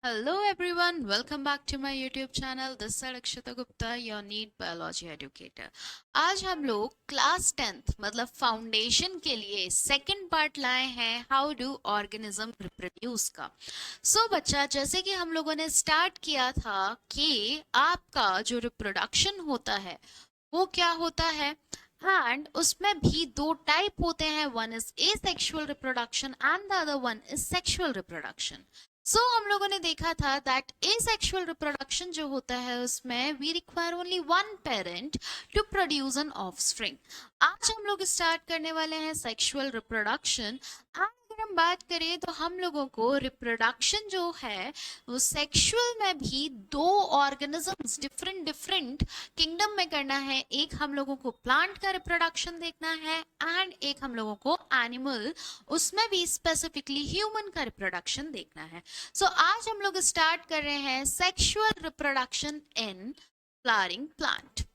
Hello everyone, welcome back to my YouTube channel. This is Akshita Gupta, your NEET Biology Educator. आज हम लोग class 10th मतलब foundation के लिए second part लाए हैं हाउ डू ऑर्गेनिज्म रिप्रोड्यूस का। बच्चा, जैसे कि हम लोगों ने स्टार्ट किया था कि आपका जो रिप्रोडक्शन होता है वो क्या होता है, एंड उसमें भी दो टाइप होते हैं, one is asexual reproduction and the other one is sexual reproduction. हम लोगों ने देखा था दैट एसेक्सुअल रिप्रोडक्शन जो होता है उसमें we require only one parent to produce an offspring. आज हम लोग स्टार्ट करने वाले हैं सेक्सुअल रिप्रोडक्शन। अगर हम बात करें तो हम लोगों को रिप्रोडक्शन जो है वो सेक्सुअल में भी दो ऑर्गेनिजम्स डिफरेंट डिफरेंट किंगडम में करना है। एक हम लोगों को प्लांट का रिप्रोडक्शन देखना है एंड एक हम लोगों को एनिमल, उसमें भी स्पेसिफिकली ह्यूमन का रिप्रोडक्शन देखना है। आज हम लोग स्टार्ट कर रहे हैं sexual reproduction in flowering plant.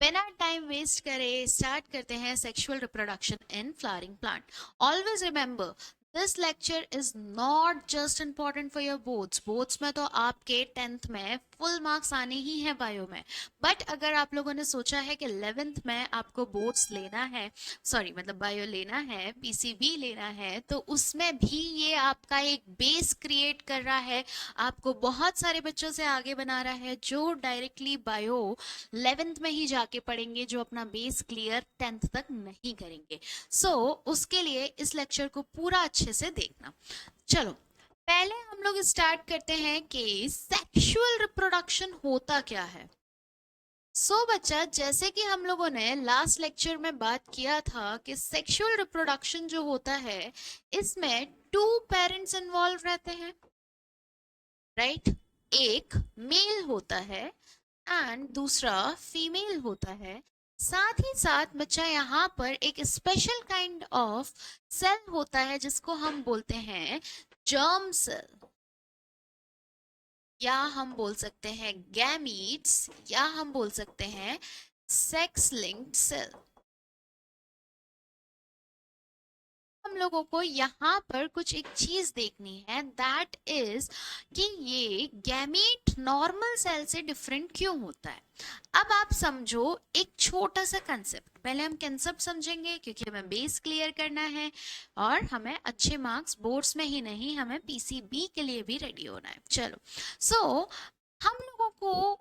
बिना टाइम वेस्ट करे स्टार्ट करते हैं sexual reproduction in flowering plant. Always remember, this lecture is not just important for your boards में तो आपके 10th में फुल मार्क्स आने ही हैं बायो में, बट अगर आप लोगों ने सोचा है कि 11th में आपको बोर्ड्स लेना है, सॉरी मतलब बायो लेना है, पीसीबी लेना है, तो उसमें भी ये आपका एक बेस क्रिएट कर रहा है, आपको बहुत सारे बच्चों से आगे बना रहा है जो डायरेक्टली बायो 11th में ही जाके पढ़ेंगे, जो अपना बेस क्लियर 10th तक नहीं करेंगे। उसके लिए इस लेक्चर को पूरा अच्छे से देखना। चलो पहले हम लोग स्टार्ट करते हैं कि सेक्सुअल रिप्रोडक्शन होता क्या है। बच्चा, जैसे कि हम लोगों ने लास्ट लेक्चर में बात किया था कि सेक्सुअल रिप्रोडक्शन जो होता है इसमें टू पेरेंट्स इन्वॉल्व रहते हैं, राइट? एक मेल होता है एंड दूसरा फीमेल होता है। साथ ही साथ बच्चा यहाँ पर एक स्पेशल काइंड ऑफ सेल होता है जिसको हम बोलते हैं जर्म सेल, या हम बोल सकते हैं गैमीट्स, या हम बोल सकते हैं सेक्स लिंक्ड सेल। हम लोगों को यहाँ पर कुछ एक चीज देखनी है, दैट इज कि ये गैमीट नॉर्मल सेल से डिफरेंट क्यों होता है। अब आप समझो एक छोटा सा कंसेप्ट, पहले हम कंसेप्ट समझेंगे क्योंकि हमें बेस क्लियर करना है और हमें अच्छे मार्क्स बोर्ड्स में ही नहीं, हमें पीसीबी के लिए भी रेडी होना है। चलो हम लोगों को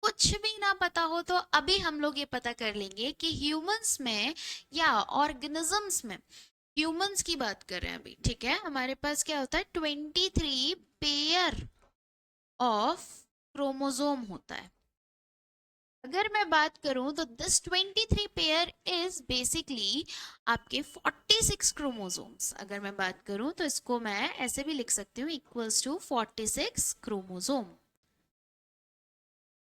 कुछ भी ना पता हो तो अभी हम लोग ये पता कर लेंगे कि ह्यूमंस में या ऑर्गेनिजम्स में, ह्यूमंस की बात कर रहे हैं अभी, ठीक है, हमारे पास क्या होता है 23 पेयर ऑफ क्रोमोसोम होता है। अगर मैं बात करूं तो दिस 23 पेयर इज बेसिकली आपके 46 क्रोमोसोम्स। अगर मैं बात करूं तो इसको मैं ऐसे भी लिख सकती हूँ इक्वल्स टू 46 क्रोमोसोम।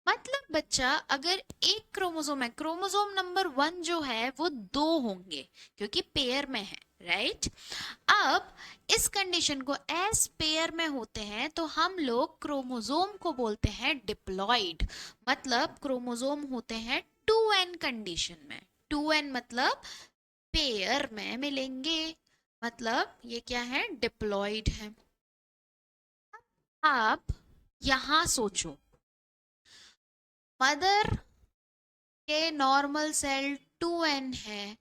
मतलब बच्चा, अगर एक क्रोमोसोम है, क्रोमोसोम नंबर 1 जो है वो 2 होंगे क्योंकि पेयर में है, राइट? अब इस कंडीशन को एस पेयर में होते हैं तो हम लोग क्रोमोसोम को बोलते हैं डिप्लॉइड। मतलब क्रोमोसोम होते हैं 2n कंडीशन में। 2n मतलब पेयर में मिलेंगे, मतलब ये क्या है, डिप्लॉइड है। आप यहां सोचो, मदर के नॉर्मल सेल 2n है,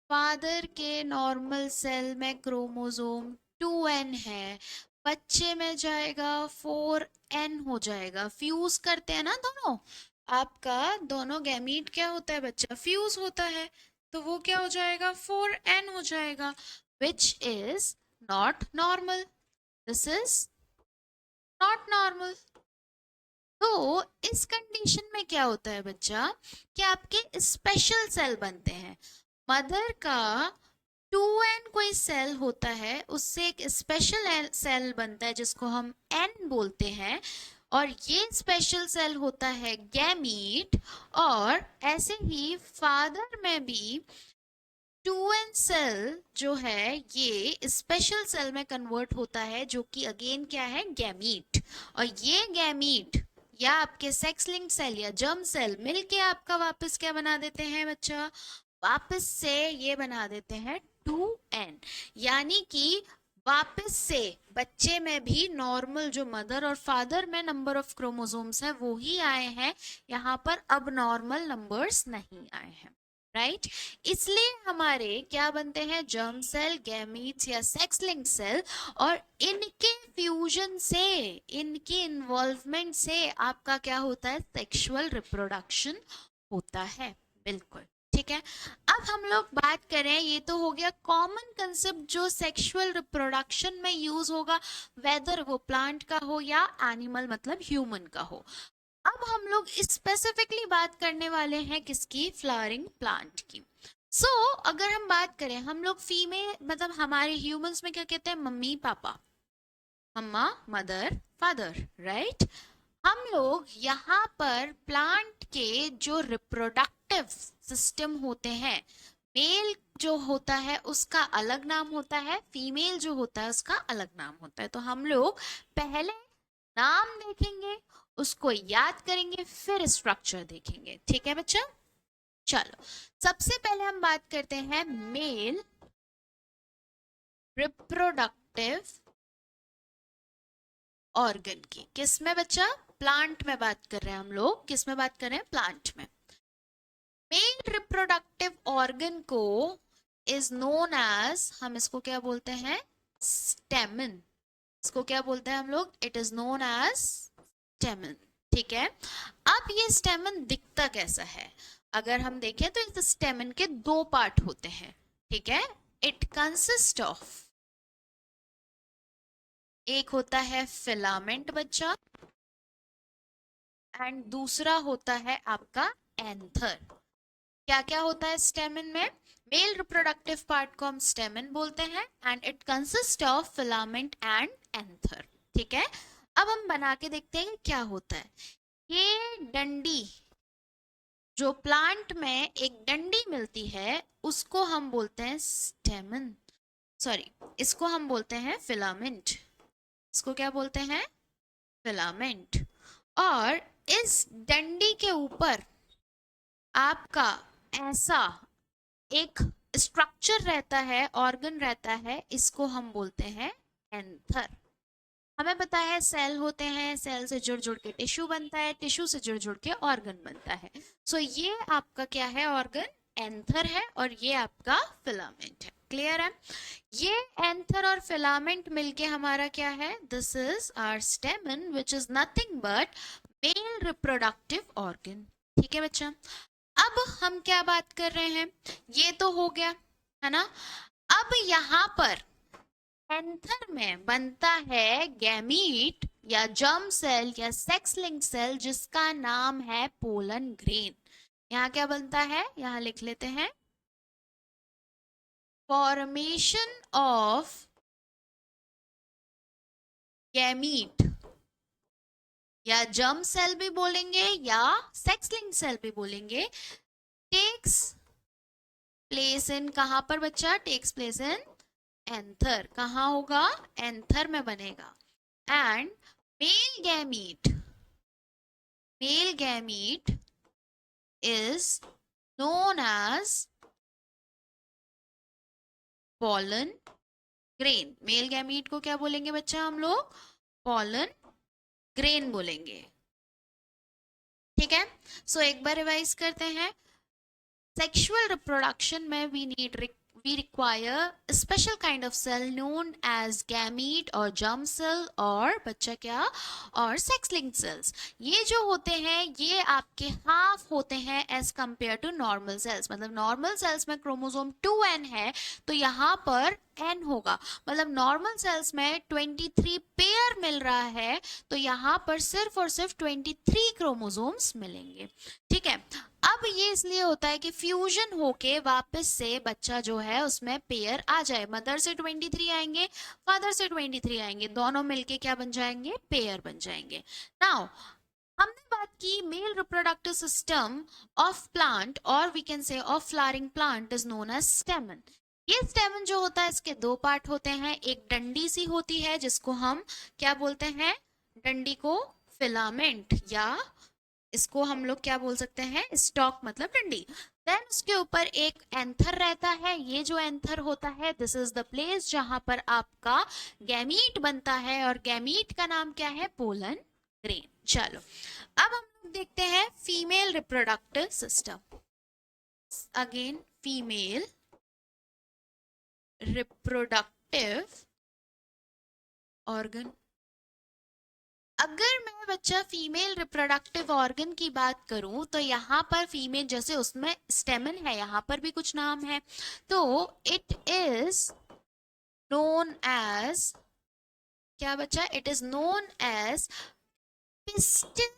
फादर के नॉर्मल सेल में क्रोमोसोम 2n है, बच्चे में जाएगा 4n हो जाएगा। फ्यूज करते हैं ना दोनों, आपका दोनों गैमीट क्या होता है बच्चा, फ्यूज होता है, तो वो क्या हो जाएगा 4n हो जाएगा, which is not normal. This is not normal. तो इस कंडीशन में क्या होता है बच्चा कि आपके स्पेशल सेल बनते हैं। मदर का 2n कोई सेल होता है, उससे एक स्पेशल सेल बनता है जिसको हम n बोलते हैं, और ये स्पेशल सेल होता है गैमीट। और ऐसे ही फादर में भी 2n सेल जो है ये स्पेशल सेल में कन्वर्ट होता है, जो कि अगेन क्या है, गैमीट। और ये गैमीट या आपके सेक्स लिंक्ड सेल या जर्म सेल मिलके आपका वापस क्या बना देते हैं बच्चा, वापस से ये बना देते हैं 2n। यानी कि वापस से बच्चे में भी नॉर्मल जो मदर और फादर में नंबर ऑफ क्रोमोसोम्स है वो ही आए हैं, यहाँ पर अब नॉर्मल नंबर्स नहीं आए हैं, राइट। इसलिए हमारे क्या बनते हैं, जर्म सेल, गैमीट्स या सेक्स लिंक सेल, और इनके फ्यूजन से, इनके इन्वॉल्वमेंट से आपका क्या होता है, सेक्सुअल रिप्रोडक्शन होता है, बिल्कुल ठीक है। अब हम लोग बात करें, ये तो हो गया कॉमन कंसेप्ट जो सेक्सुअल रिप्रोडक्शन में यूज होगा, वेदर वो प्लांट का हो या एनिमल मतलब ह्यूमन का हो। अब हम लोग स्पेसिफिकली बात करने वाले हैं किसकी, फ्लावरिंग प्लांट की। अगर हम बात करें, हम लोग फीमेल मतलब हमारे ह्यूमंस में क्या कहते हैं, मम्मी पापा, मम्मा मदर फादर, राइट। हम लोग यहाँ पर प्लांट के जो रिप्रोडक्टिव सिस्टम होते हैं, मेल जो होता है उसका अलग नाम होता है, फीमेल जो होता है उसका अलग नाम होता है। तो हम लोग पहले नाम देखेंगे, उसको याद करेंगे, फिर स्ट्रक्चर देखेंगे, ठीक है बच्चा। चलो सबसे पहले हम बात करते हैं मेल रिप्रोडक्टिव ऑर्गन की। किस में बच्चा, प्लांट में बात कर रहे हैं हम लोग, किस में बात कर रहे हैं, प्लांट में। मेल रिप्रोडक्टिव ऑर्गन को इज नोन एज, हम इसको क्या बोलते हैं, स्टेमन। इसको क्या बोलते हैं हम लोग, it is known as stamen, ठीक है। अब ये स्टेमन दिखता कैसा है, अगर हम देखें तो इस स्टेमन के दो पार्ट होते हैं, ठीक है। इट कंसिस्ट ऑफ, एक होता है फिलामेंट बच्चा, एंड दूसरा होता है आपका एंथर। क्या क्या होता है स्टेमन में, मेल रिप्रोडक्टिव पार्ट को हम स्टेमन बोलते हैं, and it consist of filament and anther, ठीक है। अब हम बना के देखते हैं क्या होता है। ये डंडी, जो प्लांट में एक डंडी मिलती है उसको हम बोलते हैं स्टेमन, सॉरी इसको हम बोलते हैं फिलामेंट, इसको क्या बोलते हैं, फिलामेंट। और इस डंडी के ऊपर आपका ऐसा एक स्ट्रक्चर रहता है, ऑर्गन रहता है, इसको हम बोलते हैं एंथर। हमें पता है सेल होते हैं, सेल से जुड़ जुड़ के टिश्यू बनता है, टिश्यू से जुड़ जुड़ के ऑर्गन बनता है। ये आपका क्या है, ऑर्गन एंथर है, और ये आपका फिलामेंट है, क्लियर है। ये एंथर और फिलामेंट मिलके हमारा क्या है, this is our stamen which is nothing but male reproductive organ, ठीक है बच्चा। अब हम क्या बात कर रहे हैं, ये तो हो गया है ना। अब यहाँ पर एंथर में बनता है गैमीट या जर्म सेल या सेक्स लिंक सेल, जिसका नाम है पोलन ग्रेन। यहाँ क्या बनता है, यहाँ लिख लेते हैं, फॉर्मेशन ऑफ गैमीट या जर्म सेल भी बोलेंगे या सेक्स लिंक सेल भी बोलेंगे, टेक्स प्लेस इन, कहां पर बच्चा, टेक्स प्लेस इन एंथर। कहां होगा, एंथर में बनेगा। And male gamete is known as pollen grain. Male gamete को क्या बोलेंगे बच्चा हम लोग, पोलन ग्रेन बोलेंगे, ठीक है। एक बार रिवाइज करते हैं। सेक्सुअल रिप्रोडक्शन में we require a special kind of cell known as gamete or germ cell और बच्चा क्या, और sex linked cells। ये जो होते हैं ये आपके हाफ होते हैं as compared to normal cells। मतलब normal cells में क्रोमोसोम 2n है, तो यहाँ पर n होगा। मतलब नॉर्मल सेल्स में 23 पेयर मिल रहा है, तो यहाँ पर सिर्फ और सिर्फ 23 क्रोमोसोम्स मिलेंगे, ठीक है। अब ये इसलिए होता है कि फ्यूजन होके वापस से बच्चा जो है उसमें पेयर आ जाए, मदर से 23 आएंगे, फादर से 23 आएंगे, दोनों मिलके क्या बन जाएंगे, पेयर बन जाएंगे। नाउ हमने बात की male reproductive system of plant, और we can say of flowering plant is known as stamen. ये स्टेमन जो होता है इसके दो पार्ट होते हैं, एक डंडी सी होती है जिसको हम क्या बोलते हैं, डंडी को फिलामेंट या इसको हम लोग क्या बोल सकते हैं, स्टॉक मतलब डंडी। देन उसके ऊपर एक एंथर रहता है, ये जो एंथर होता है दिस इज द प्लेस जहां पर आपका गैमीट बनता है, और गैमीट का नाम क्या है, पोलन ग्रेन। चलो अब हम लोग देखते हैं female reproductive system. Again female reproductive organ. अगर मैं बच्चा फीमेल रिप्रोडक्टिव ऑर्गन की बात करूं तो यहाँ पर फीमेल, जैसे उसमें स्टेमन है, यहाँ पर भी कुछ नाम है, तो इट इज नोन एज क्या बच्चा, it is known as pistil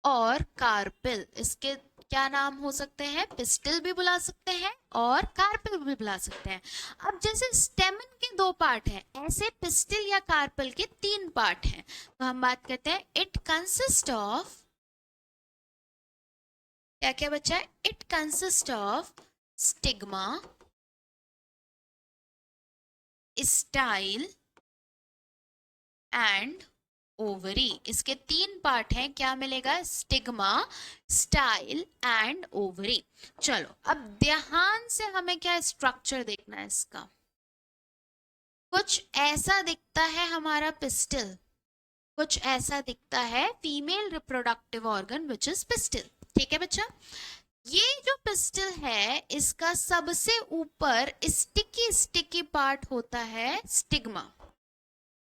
और कार्पिल। इसके क्या नाम हो सकते हैं, पिस्टिल भी बुला सकते हैं और कार्पिल भी बुला सकते हैं। अब जैसे स्टेमन के दो पार्ट हैं, ऐसे पिस्टिल या कार्पिल के तीन पार्ट हैं। तो हम बात करते हैं इट कंसिस्ट ऑफ क्या क्या बच्चा, it consist of stigma, style and ovary. इसके तीन पार्ट हैं, क्या मिलेगा, स्टिग्मा, स्टाइल एंड ओवरी। चलो अब ध्यान से हमें क्या स्ट्रक्चर देखना है इसका। कुछ ऐसा दिखता है हमारा पिस्टल, कुछ ऐसा दिखता है female reproductive organ which is pistol. ठीक है बच्चा, ये जो पिस्टल है इसका सबसे ऊपर स्टिकी स्टिकी पार्ट होता है स्टिग्मा।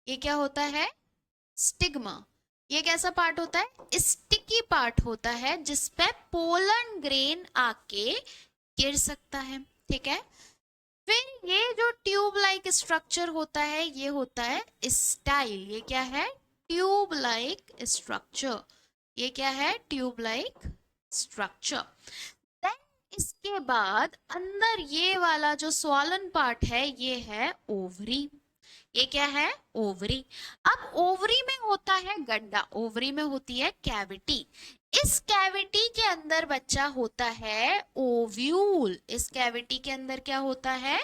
ये क्या होता है, स्टिग्मा। ये कैसा पार्ट होता है, स्टिकी पार्ट होता है जिसपे पोलन ग्रेन आके गिर सकता है। ठीक है, फिर ये जो ट्यूब लाइक स्ट्रक्चर होता है ये होता है स्टाइल। ये क्या है, ट्यूब लाइक स्ट्रक्चर। ये क्या है, ट्यूब लाइक स्ट्रक्चर। देन इसके बाद अंदर ये वाला जो स्वॉलन पार्ट है ये है ओवरी। ये क्या है, ओवरी। अब ओवरी में होता है गड्ढा, ओवरी में होती है कैविटी। इस कैविटी के अंदर बच्चा होता है ओव्यूल। इस कैविटी के अंदर क्या होता है,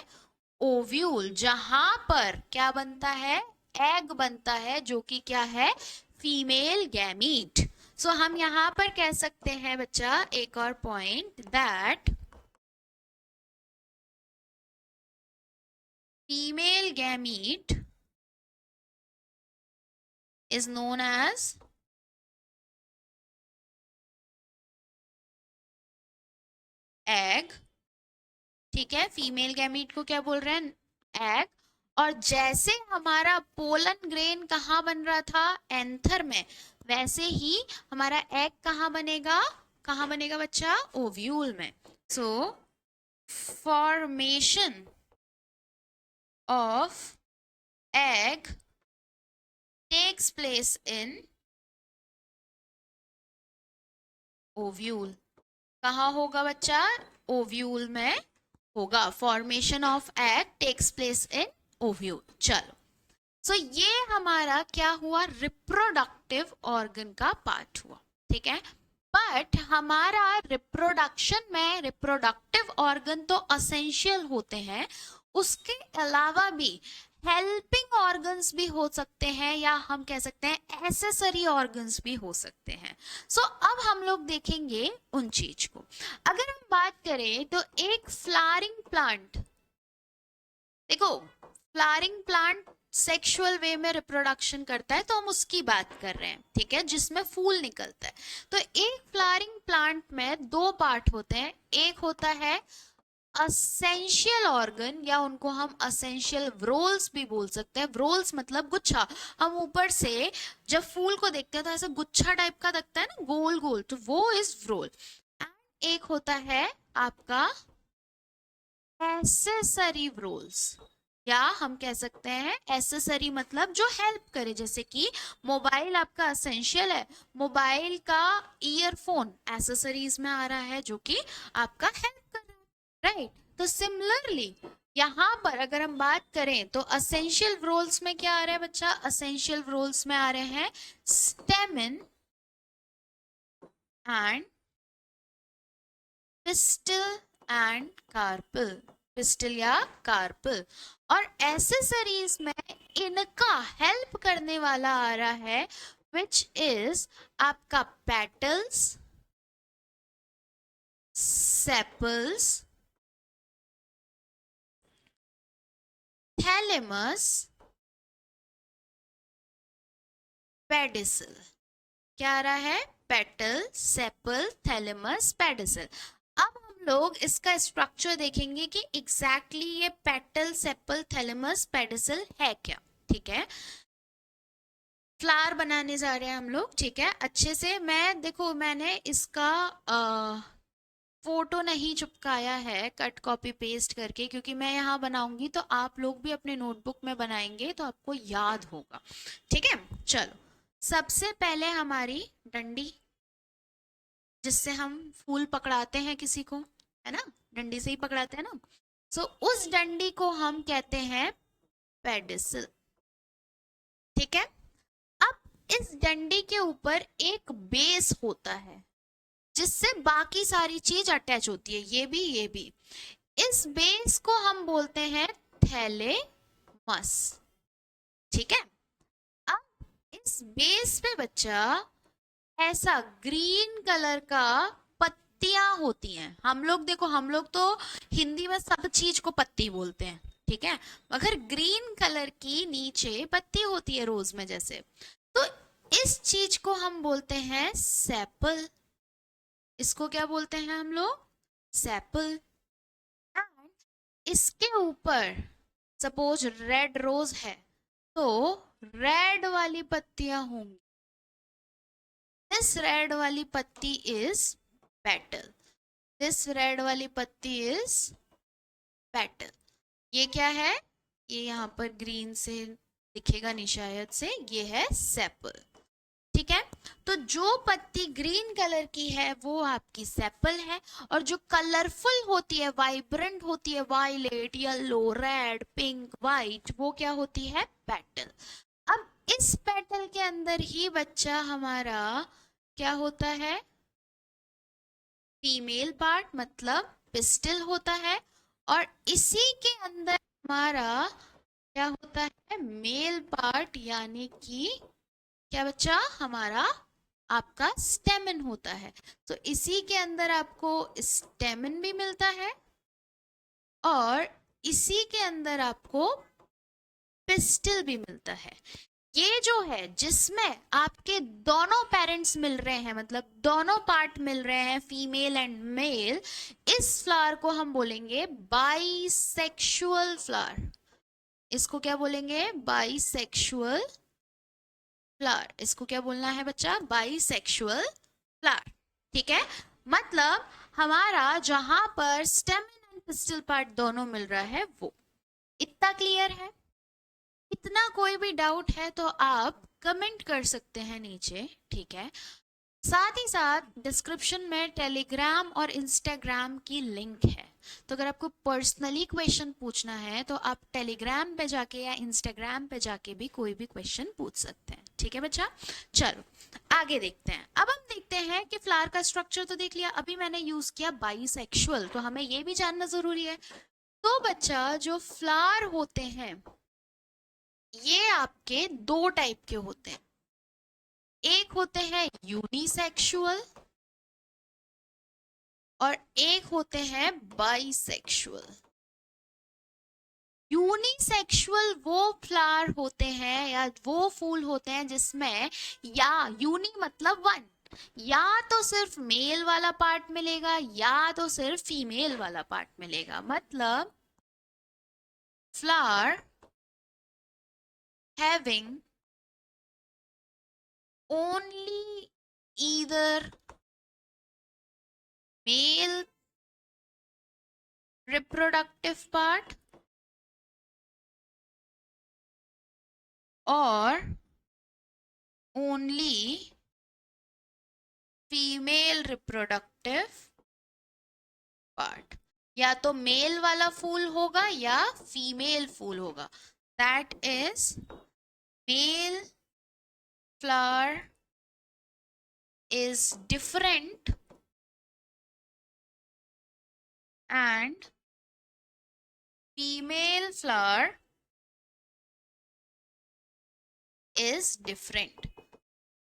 ओव्यूल, जहां पर क्या बनता है, एग बनता है, जो कि क्या है, फीमेल गैमीट। सो हम यहां पर कह सकते हैं बच्चा एक और point, that female gamete is known as egg. ठीक है, फीमेल गैमीट को क्या बोल रहे हैं, एग। और जैसे हमारा पोलन ग्रेन कहाँ बन रहा था, एंथर में, वैसे ही हमारा एग कहाँ बनेगा बच्चा, ओव्यूल में। So formation of egg takes place in ovule. कहाँ होगा बच्चा, ओव्यूल में होगा। Formation of egg takes place in ovule. चलो सो ये हमारा क्या हुआ, रिप्रोडक्टिव ऑर्गन का पार्ट हुआ। ठीक है, बट हमारा रिप्रोडक्शन में रिप्रोडक्टिव ऑर्गन तो असेंशियल होते हैं, उसके अलावा भी हेल्पिंग ऑर्गन्स भी हो सकते हैं, या हम कह सकते हैं एसेसरी ऑर्गन्स भी हो सकते हैं। सो अब हम लोग देखेंगे उन चीज को। अगर हम बात करें तो एक फ्लावरिंग प्लांट, देखो फ्लावरिंग प्लांट सेक्सुअल वे में रिप्रोडक्शन करता है, तो हम उसकी बात कर रहे हैं। ठीक है, जिसमें फूल निकलता है। तो एक फ्लावरिंग प्लांट में दो पार्ट होते हैं, एक होता है असेंशियल ऑर्गन, या उनको हम असेंशियल व्रोल्स भी बोल सकते हैं। व्रोल्स मतलब गुच्छा। हम ऊपर से जब फूल को देखते हैं तो ऐसा गुच्छा टाइप का दिखता है ना, गोल गोल, तो वो इज व्रोल। एंड एक होता है आपका एसेसरी व्रोल्स, या हम कह सकते हैं एसेसरी मतलब जो हेल्प करे, जैसे कि मोबाइल आपका असेंशियल है, मोबाइल का ईयरफोन एसेसरीज में आ रहा है जो कि आपका हेल्प कर रहा है, राइट। तो सिमिलरली यहाँ पर अगर हम बात करें तो असेंशियल रोल्स में क्या आ रहा है बच्चा, असेंशियल रोल्स में आ रहे हैं stamen and pistil and carpel, pistil या कार्पल। और एसेसरीज में इनका हेल्प करने वाला आ रहा है विच इज आपका पेटल्स, सेपल्स, थैलेमस, पेडिसल। क्या आ रहा है? Petal, sepal, thalamus, pedicel. अब हम लोग इसका स्ट्रक्चर देखेंगे कि एग्जैक्टली ये पेटल, सेपल, थैलेमस, पेडिसल है क्या। ठीक है, फ्लावर बनाने जा रहे हैं हम लोग। ठीक है, अच्छे से मैं देखो, मैंने इसका फोटो नहीं चिपकाया है कट कॉपी पेस्ट करके, क्योंकि मैं यहाँ बनाऊंगी तो आप लोग भी अपने नोटबुक में बनाएंगे तो आपको याद होगा। ठीक है, चलो सबसे पहले हमारी डंडी, जिससे हम फूल पकड़ाते हैं किसी को, है ना, डंडी से ही पकड़ाते हैं ना। सो उस डंडी को हम कहते हैं पेडिसल। ठीक है, अब इस डंडी के ऊपर एक बेस होता है जिससे बाकी सारी चीज अटैच होती है, ये भी ये भी। इस बेस को हम बोलते हैं थैलेमस। ठीक है, अब इस बेस पे बच्चा ऐसा ग्रीन कलर का पत्तियां होती हैं। हम लोग देखो, हम लोग तो हिंदी में सब चीज को पत्ती बोलते हैं, ठीक है, मगर ग्रीन कलर की नीचे पत्ती होती है रोज में जैसे। तो इस चीज को हम बोलते हैं सेपल। इसको क्या बोलते हैं हम लोग? सेपल। इसके ऊपर सपोज रेड रोज है तो रेड वाली पत्तियां होंगी। दिस रेड वाली पत्ती इज पेटल, दिस रेड वाली पत्ती इज पेटल। ये क्या है? ये यहाँ पर ग्रीन से दिखेगा नहीं शायद से, ये है सेपल। ठीक है, तो जो पत्ती ग्रीन कलर की है वो आपकी सेपल है, और जो कलरफुल होती है, वाइब्रेंट होती है, violet, yellow, red, pink, white, वो क्या होती है? पेटल। अब इस पेटल के अंदर ही बच्चा हमारा क्या होता है? फीमेल पार्ट मतलब पिस्टल होता है, और इसी के अंदर हमारा क्या होता है? मेल पार्ट, यानी कि क्या बच्चा? हमारा आपका स्टेमन होता है। तो इसी के अंदर आपको स्टेमन भी मिलता है, और इसी के अंदर आपको पिस्टल भी मिलता है। ये जो है जिसमें आपके दोनों पेरेंट्स मिल रहे हैं, मतलब दोनों पार्ट मिल रहे हैं, फीमेल एंड मेल, इस फ्लावर को हम बोलेंगे बाइसेक्सुअल फ्लावर। इसको क्या बोलेंगे? Bisexual flower. इसको क्या बोलना है बच्चा? Bisexual flower. ठीक है, मतलब हमारा जहां पर स्टेमन एंड पिस्टल पार्ट दोनों मिल रहा है वो। इतना क्लियर है? इतना कोई भी डाउट है तो आप कमेंट कर सकते हैं नीचे। ठीक है, साथ ही साथ डिस्क्रिप्शन में टेलीग्राम और इंस्टाग्राम की लिंक है, तो अगर आपको पर्सनली क्वेश्चन पूछना है तो आप टेलीग्राम पे जाके या इंस्टाग्राम पे जाके भी कोई भी क्वेश्चन पूछ सकते हैं। ठीक है बच्चा, चलो आगे देखते हैं। अब हम देखते हैं कि फ्लावर का स्ट्रक्चर तो देख लिया, अभी मैंने यूज किया बाइसेक्सुअल, तो हमें ये भी जानना जरूरी है। तो बच्चा जो फ्लावर होते हैं ये आपके दो टाइप के होते हैं। एक होते हैं यूनिसेक्सुअल और एक होते हैं बाइसेक्सुअल। यूनिसेक्सुअल वो फ्लावर होते हैं या वो फूल होते हैं जिसमें या यूनि मतलब वन, या तो सिर्फ मेल वाला पार्ट मिलेगा या तो सिर्फ फीमेल वाला पार्ट मिलेगा। मतलब flower having only either male reproductive part or only female reproductive part. या तो मेल वाला फूल होगा या फीमेल फूल होगा। That is male flower is different and female flower is different।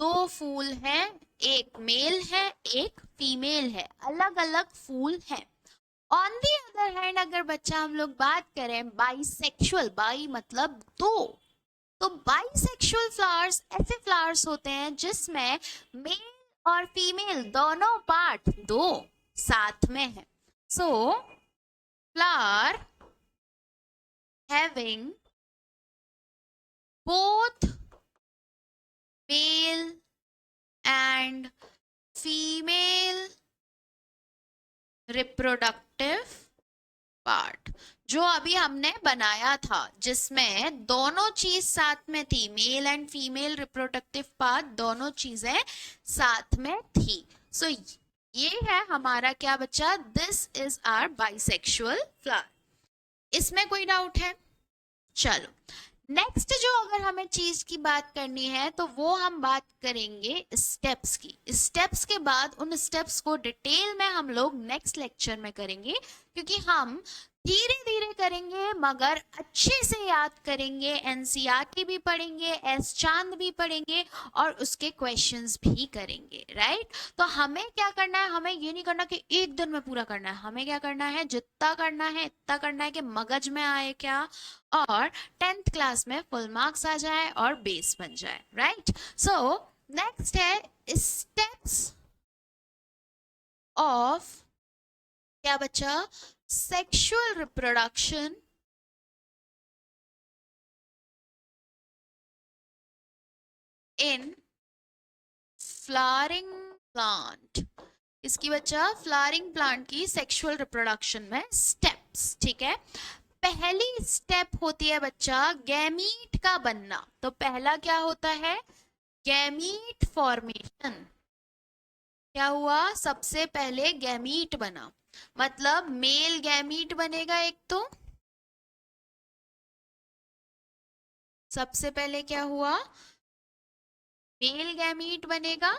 दो फूल हैं, एक मेल है एक फीमेल है, अलग अलग फूल हैं। ऑन दी अदर हैंड अगर बच्चा हम लोग बात करें बाइसेक्सुअल, बाई मतलब दो, तो बाइसेक्सुअल फ्लावर्स ऐसे फ्लावर्स होते हैं जिसमें मेल और फीमेल दोनों पार्ट दो साथ में है। सो flower having both male and female reproductive part, जो अभी हमने बनाया था जिसमें दोनों चीज साथ में थी, male and female reproductive part दोनों चीजें साथ में थी। सो ये है हमारा क्या बच्चा, this is our bisexual flower. इसमें कोई डाउट है? चलो नेक्स्ट जो अगर हमें चीज की बात करनी है तो वो हम बात करेंगे स्टेप्स की। स्टेप्स के बाद उन स्टेप्स को डिटेल में हम लोग नेक्स्ट लेक्चर में करेंगे, क्योंकि हम धीरे धीरे करेंगे मगर अच्छे से याद करेंगे। एनसीईआरटी भी पढ़ेंगे, एस चांद भी पढ़ेंगे और उसके क्वेश्चंस भी करेंगे, राइट। तो हमें क्या करना है, हमें ये नहीं करना कि एक दिन में पूरा करना है, हमें क्या करना है, जितना करना है इतना करना है कि मगज में आए क्या, और 10th क्लास में फुल मार्क्स आ जाए और बेस बन जाए, राइट। सो नेक्स्ट है स्टेप्स ऑफ क्या बच्चा, sexual reproduction in flowering plant. इसकी बच्चा फ्लावरिंग प्लांट की सेक्सुअल रिप्रोडक्शन में स्टेप्स, ठीक है। पहली स्टेप होती है बच्चा गैमीट का बनना। तो पहला क्या होता है, गैमीट फॉर्मेशन। क्या हुआ, सबसे पहले गैमीट बना, मतलब मेल गैमीट बनेगा एक, तो सबसे पहले क्या हुआ, मेल गैमीट बनेगा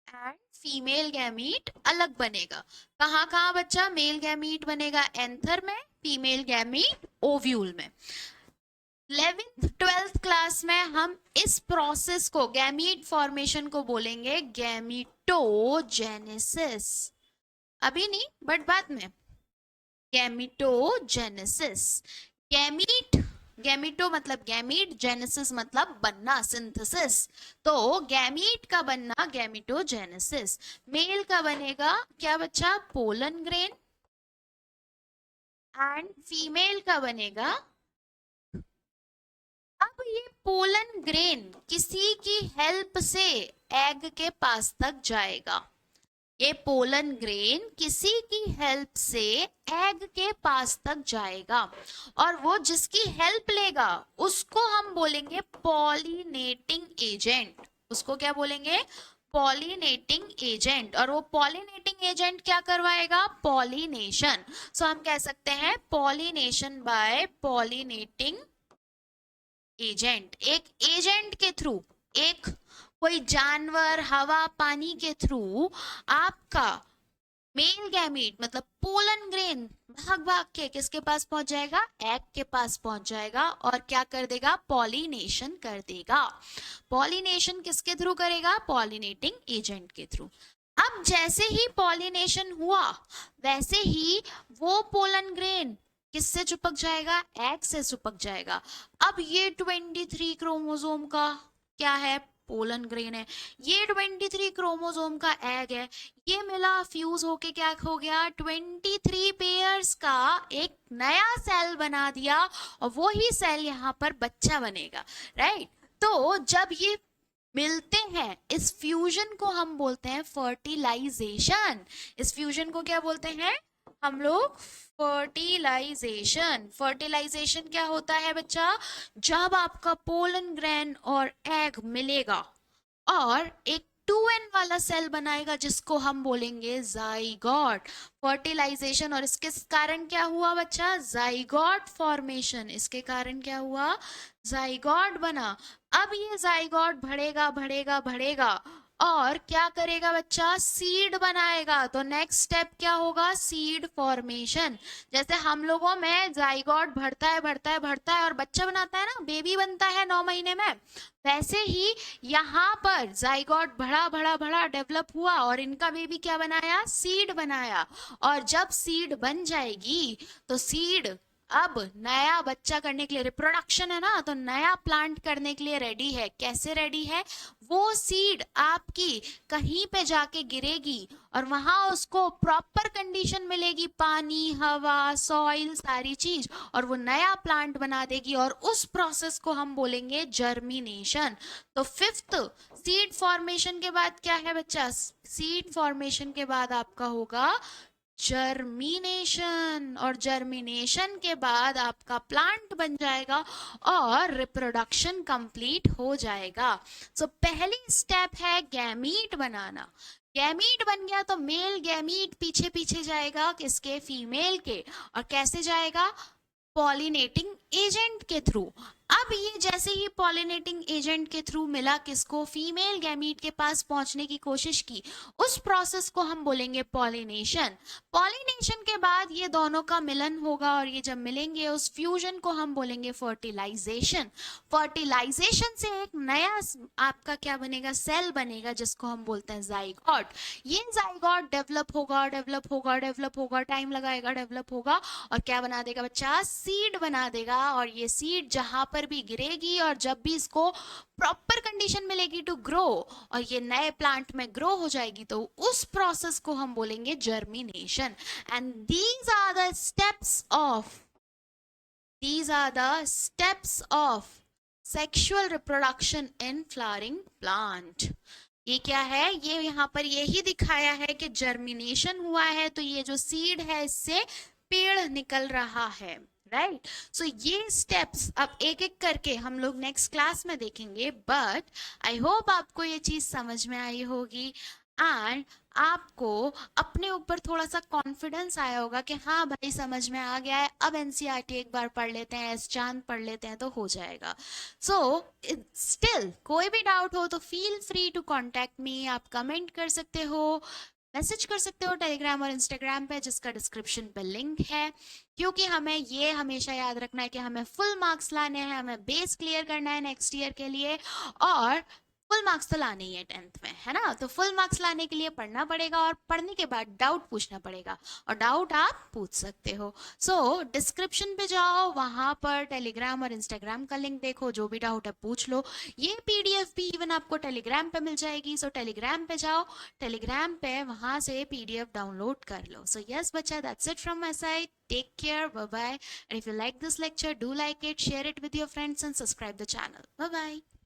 एंड फीमेल गैमीट अलग बनेगा। कहाँ कहाँ बच्चा मेल गैमीट बनेगा, एंथर में, फीमेल गैमीट ओव्यूल में। 11th 12th क्लास में हम इस प्रोसेस को, गैमीट फॉर्मेशन को बोलेंगे गैमीटोजेनेसिस। अभी नहीं बट बाद में, गैमीटोजेनेसिस। गैमीट, गैमीटो मतलब गैमीट, जेनेसिस मतलब बनना, सिंथेसिस। तो गैमीट का बनना गैमीटोजेनेसिस। मेल का बनेगा क्या बच्चा, पोलन ग्रेन, एंड फीमेल का बनेगा, अब ये पोलन ग्रेन किसी की हेल्प से एग के पास तक जाएगा। ये पोलन ग्रेन किसी की हेल्प से एग के पास तक जाएगा, और वो जिसकी हेल्प लेगा उसको हम बोलेंगे पॉलिनेटिंग एजेंट। उसको क्या बोलेंगे, पॉलिनेटिंग एजेंट। और वो पॉलिनेटिंग एजेंट क्या करवाएगा, पॉलिनेशन। सो हम कह सकते हैं पॉलिनेशन बाय पॉलिनेटिंग एजेंट। एक एजेंट के थ्रू, एक कोई जानवर, हवा, पानी के थ्रू आपका मेल गैमीट मतलब पोलन ग्रेन भाग भाग के किसके पास पहुंच जाएगा, एग के पास पहुंच जाएगा, और क्या कर देगा, पॉलिनेशन कर देगा। पॉलिनेशन किसके थ्रू करेगा, पॉलिनेटिंग एजेंट के थ्रू। अब जैसे ही पॉलिनेशन हुआ वैसे ही वो पोलन ग्रेन किससे चिपक जाएगा, एग से चिपक जाएगा। अब ये 23 क्रोमोसोम का क्या है, पोलन ग्रेन है, ये 23 क्रोमोसोम का एग है, ये मिला फ्यूज होके क्या हो गया, 23 पेयर्स का एक नया सेल बना दिया, और वो ही सेल यहाँ पर बच्चा बनेगा, राइट। तो जब ये मिलते हैं, इस फ्यूजन को हम बोलते हैं फर्टिलाइजेशन। इस फ्यूजन को क्या बोलते हैं हम लोग, फर्टिलाइजेशन। फर्टिलाइजेशन क्या होता है बच्चा, जब आपका पोलन ग्रेन और एग मिलेगा और एक 2n वाला सेल बनाएगा जिसको हम बोलेंगे जाइगोट। फर्टिलाइजेशन, और इसके कारण क्या हुआ बच्चा, जाइगोट फॉर्मेशन। इसके कारण क्या हुआ, जाइगोट बना। अब ये जाइगोट बढ़ेगा बढ़ेगा बढ़ेगा, और क्या करेगा बच्चा, सीड बनाएगा। तो नेक्स्ट स्टेप क्या होगा, सीड फॉर्मेशन। जैसे हम लोगों में जाइगोट बढ़ता है बढ़ता है बढ़ता है और बच्चा बनाता है ना, बेबी बनता है 9 महीने में, वैसे ही यहाँ पर जाइगोट बढ़ा बढ़ा बढ़ा डेवलप हुआ और इनका बेबी क्या बनाया, सीड बनाया। और जब सीड बन जाएगी तो सीड अब नया बच्चा करने के लिए, रिप्रोडक्शन है ना, तो नया प्लांट करने के लिए रेडी है। कैसे रेडी है, वो सीड आपकी कहीं पे जाके गिरेगी और वहां उसको प्रॉपर कंडीशन मिलेगी, पानी, हवा, सॉइल, सारी चीज, और वो नया प्लांट बना देगी। और उस प्रोसेस को हम बोलेंगे जर्मिनेशन। तो फिफ्थ, सीड फॉर्मेशन के बाद क्या है बच्चा, सीड फॉर्मेशन के बाद आपका होगा जर्मिनेशन। और जर्मिनेशन के बाद आपका प्लांट बन जाएगा और रिप्रोडक्शन कंप्लीट हो जाएगा। सो पहली स्टेप है गैमीट बनाना। गैमीट बन गया तो मेल गैमीट पीछे पीछे जाएगा किसके, फीमेल के। और कैसे जाएगा, पॉलिनेटिंग एजेंट के थ्रू। अब ये जैसे ही पॉलिनेटिंग एजेंट के थ्रू मिला किसको, फीमेल गैमीट के पास पहुंचने की कोशिश की, उस प्रोसेस को हम बोलेंगे पॉलिनेशन। पॉलिनेशन के बाद ये दोनों का मिलन होगा और ये जब मिलेंगे उस फ्यूजन को हम बोलेंगे फर्टिलाइजेशन। फर्टिलाइजेशन से एक नया आपका क्या बनेगा, सेल बनेगा, जिसको हम बोलते हैं जाइगोट। ये जाइगोट डेवलप होगा डेवलप होगा डेवलप होगा, टाइम लगाएगा, डेवलप होगा और क्या बना देगा बच्चा, सीड बना देगा। और ये सीड जहां पर भी गिरेगी और जब भी इसको प्रॉपर कंडीशन मिलेगी टू ग्रो और ये नए प्लांट में ग्रो हो जाएगी, तो उस प्रोसेस को हम बोलेंगे germination. And these are the steps of sexual reproduction in flowering plant। ये क्या है, ये यहाँ पर यही दिखाया है कि जर्मिनेशन हुआ है तो ये जो सीड है इससे पेड़ निकल रहा है, राइट। सो ये स्टेप्स अब एक एक करके हम लोग नेक्स्ट क्लास में देखेंगे, बट आई होप आपको ये चीज समझ में आई होगी एंड आपको अपने ऊपर थोड़ा सा कॉन्फिडेंस आया होगा कि हाँ भाई समझ में आ गया है, अब एनसीईआरटी एक बार पढ़ लेते हैं, एस चांद पढ़ लेते हैं तो हो जाएगा। सो स्टिल कोई भी डाउट हो तो feel free to contact me, आप कमेंट कर सकते हो, मैसेज कर सकते हो टेलीग्राम और इंस्टाग्राम पे, जिसका डिस्क्रिप्शन पे लिंक है। क्योंकि हमें ये हमेशा याद रखना है कि हमें फुल मार्क्स लाने हैं, हमें बेस क्लियर करना है नेक्स्ट ईयर के लिए, और फुल मार्क्स तो लाने ही है 10th में, है ना। तो फुल मार्क्स लाने के लिए पढ़ना पड़ेगा और पढ़ने के बाद डाउट पूछना पड़ेगा और डाउट आप पूछ सकते हो। सो डिस्क्रिप्शन पे जाओ, वहां पर टेलीग्राम और इंस्टाग्राम का लिंक देखो, जो भी डाउट है पूछ लो। ये पीडीएफ भी इवन आपको टेलीग्राम पे मिल जाएगी। सो टेलीग्राम पे जाओ, टेलीग्राम पे वहां से पीडीएफ डाउनलोड कर लो। सो यस बच्चा, that's it from my side. Take care, bye bye. And if you like this lecture, do like it, share it with your friends and subscribe the channel. Bye bye.